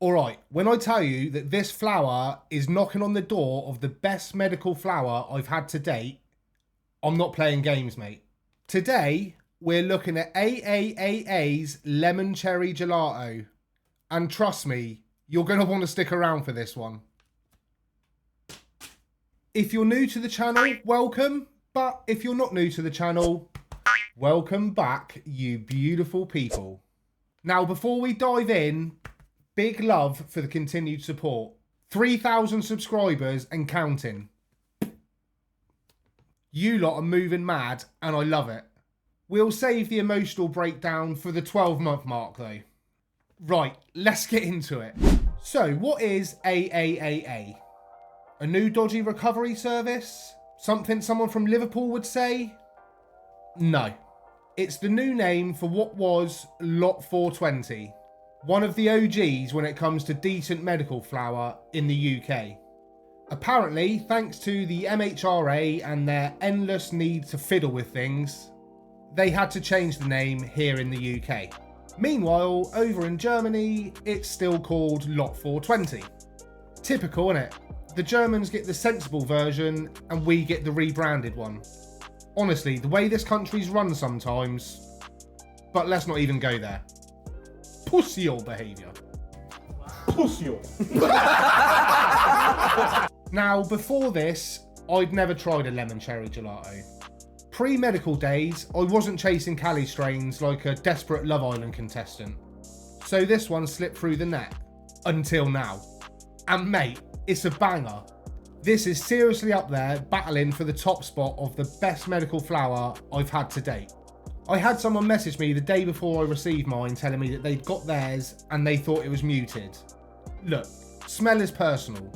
Alright, when I tell you that this flower is knocking on the door of the best medical flower I've had to date, I'm not playing games, mate. Today, we're looking at AAAA's Lemon Cherry Gelato. And trust me, you're going to want to stick around for this one. If you're new to the channel, welcome. But if you're not new to the channel, welcome back, you beautiful people. Now, before we dive in, big love for the continued support. 3,000 subscribers and counting. You lot are moving mad and I love it. We'll save the emotional breakdown for the 12-month mark though. Right, let's get into it. So, what is AAAA? A new dodgy recovery service? Something someone from Liverpool would say? No. It's the new name for what was Lot 420. One of the OGs when it comes to decent medical flower in the UK. Apparently, thanks to the MHRA and their endless need to fiddle with things, they had to change the name here in the UK. Meanwhile, over in Germany, it's still called Lot 420. Typical, innit? The Germans get the sensible version and we get the rebranded one. Honestly, the way this country's run sometimes, but let's not even go there. Pussy-all behaviour. Pussy-all. Now, before this, I'd never tried a lemon cherry gelato. Pre-medical days, I wasn't chasing Cali strains like a desperate Love Island contestant. So this one slipped through the net. Until now. And mate, it's a banger. This is seriously up there, battling for the top spot of the best medical flower I've had to date. I had someone message me the day before I received mine telling me that they'd got theirs and they thought it was muted. Look, smell is personal.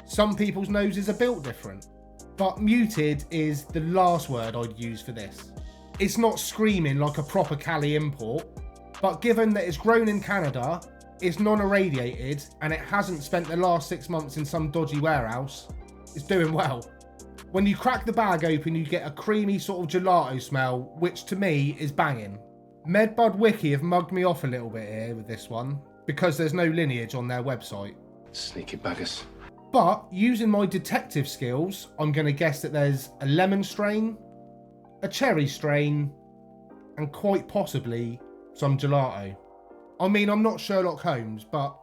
Some people's noses are built different. But muted is the last word I'd use for this. It's not screaming like a proper Cali import, but given that it's grown in Canada, it's non-irradiated and it hasn't spent the last 6 months in some dodgy warehouse, it's doing well. When you crack the bag open, you get a creamy sort of gelato smell, which to me is banging. Medbud Wiki have mugged me off a little bit here with this one, because there's no lineage on their website. Sneaky buggers. But using my detective skills, I'm going to guess that there's a lemon strain, a cherry strain, and quite possibly some gelato. I mean, I'm not Sherlock Holmes, but...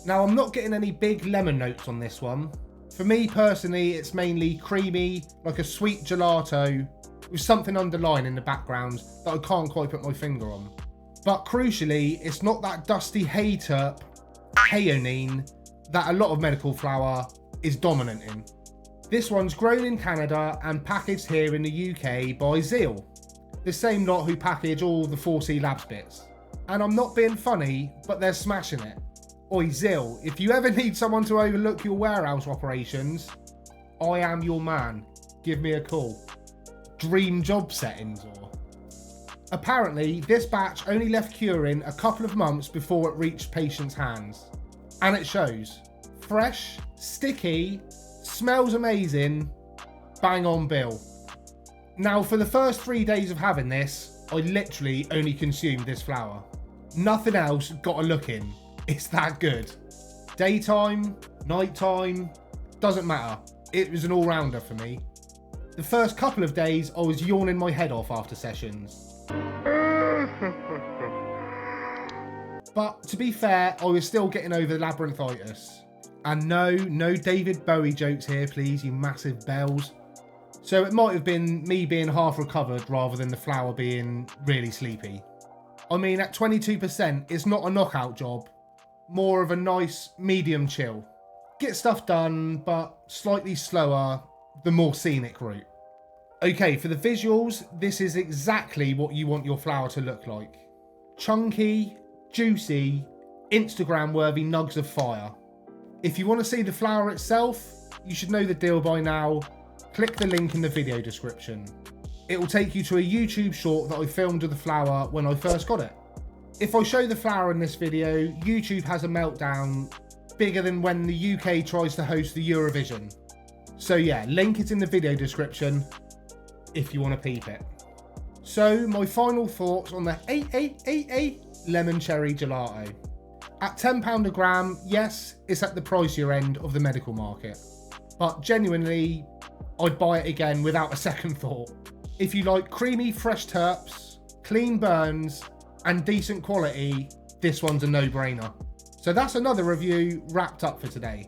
Now, I'm not getting any big lemon notes on this one. For me personally, it's mainly creamy, like a sweet gelato, with something underlying in the background that I can't quite put my finger on. But crucially, it's not that dusty hay terp, hayonine, that a lot of medical flower is dominant in. This one's grown in Canada and packaged here in the UK by Zeal, the same lot who package all the 4C Labs bits. And I'm not being funny, but they're smashing it. Oi Zeal, if you ever need someone to overlook your warehouse operations, I am your man. Give me a call. Dream job settings or... Apparently, this batch only left curing a couple of months before it reached patients' hands. And it shows. Fresh, sticky, smells amazing, bang on bill. Now, for the first 3 days of having this, I literally only consumed this flower. Nothing else got a look in. It's that good. Daytime, nighttime, doesn't matter. It was an all-rounder for me. The first couple of days, I was yawning my head off after sessions. But to be fair, I was still getting over the labyrinthitis. And no David Bowie jokes here, please, you massive bells. So it might have been me being half recovered rather than the flower being really sleepy. I mean, at 22%, it's not a knockout job. More of a nice medium chill. Get stuff done, but slightly slower, the more scenic route. Okay, for the visuals, this is exactly what you want your flower to look like. Chunky, juicy, Instagram-worthy nugs of fire. If you want to see the flower itself, you should know the deal by now. Click the link in the video description. It will take you to a YouTube short that I filmed of the flower when I first got it. If I show the flower in this video, YouTube has a meltdown bigger than when the UK tries to host the Eurovision. So yeah, link is in the video description if you want to peep it. So my final thoughts on the AAAA Lemon Cherry Gelato. At £10 a gram, yes, it's at the pricier end of the medical market. But genuinely, I'd buy it again without a second thought. If you like creamy, fresh terps, clean burns, and decent quality, this one's a no-brainer. So that's another review wrapped up for today.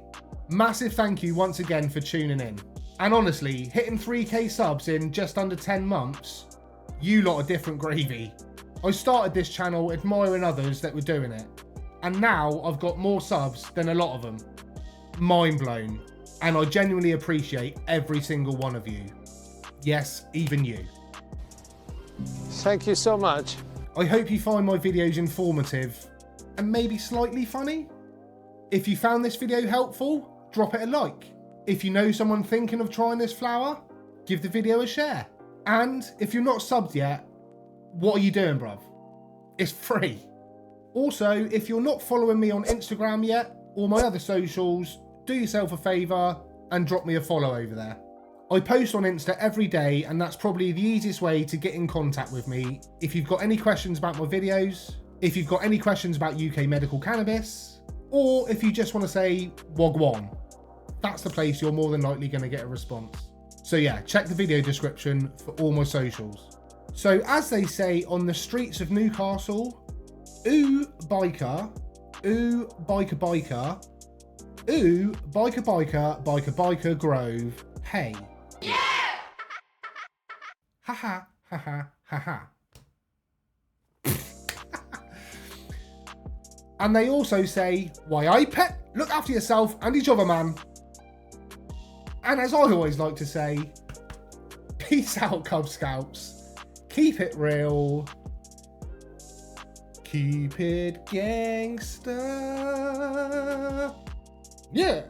Massive thank you once again for tuning in. And honestly, hitting 3k subs in just under 10 months, you lot are different gravy. I started this channel admiring others that were doing it. And now I've got more subs than a lot of them. Mind blown. And I genuinely appreciate every single one of you. Yes, even you. Thank you so much. I hope you find my videos informative and maybe slightly funny. If you found this video helpful, drop it a like. If you know someone thinking of trying this flower, give the video a share. And if you're not subbed yet, what are you doing, bruv? It's free. Also, if you're not following me on Instagram yet, or my other socials, do yourself a favour and drop me a follow over there. I post on Insta every day, and that's probably the easiest way to get in contact with me. If you've got any questions about my videos, if you've got any questions about UK medical cannabis, or if you just want to say wagwan, that's the place you're more than likely going to get a response. So yeah, check the video description for all my socials. So as they say on the streets of Newcastle, ooh biker, ooh biker biker, ooh biker biker, biker biker grove, hey. Yeah! Haha, haha, haha. And they also say, why I pet, look after yourself and each other, man. And as I always like to say, peace out, Cub Scouts. Keep it real. Keep it gangster. Yeah.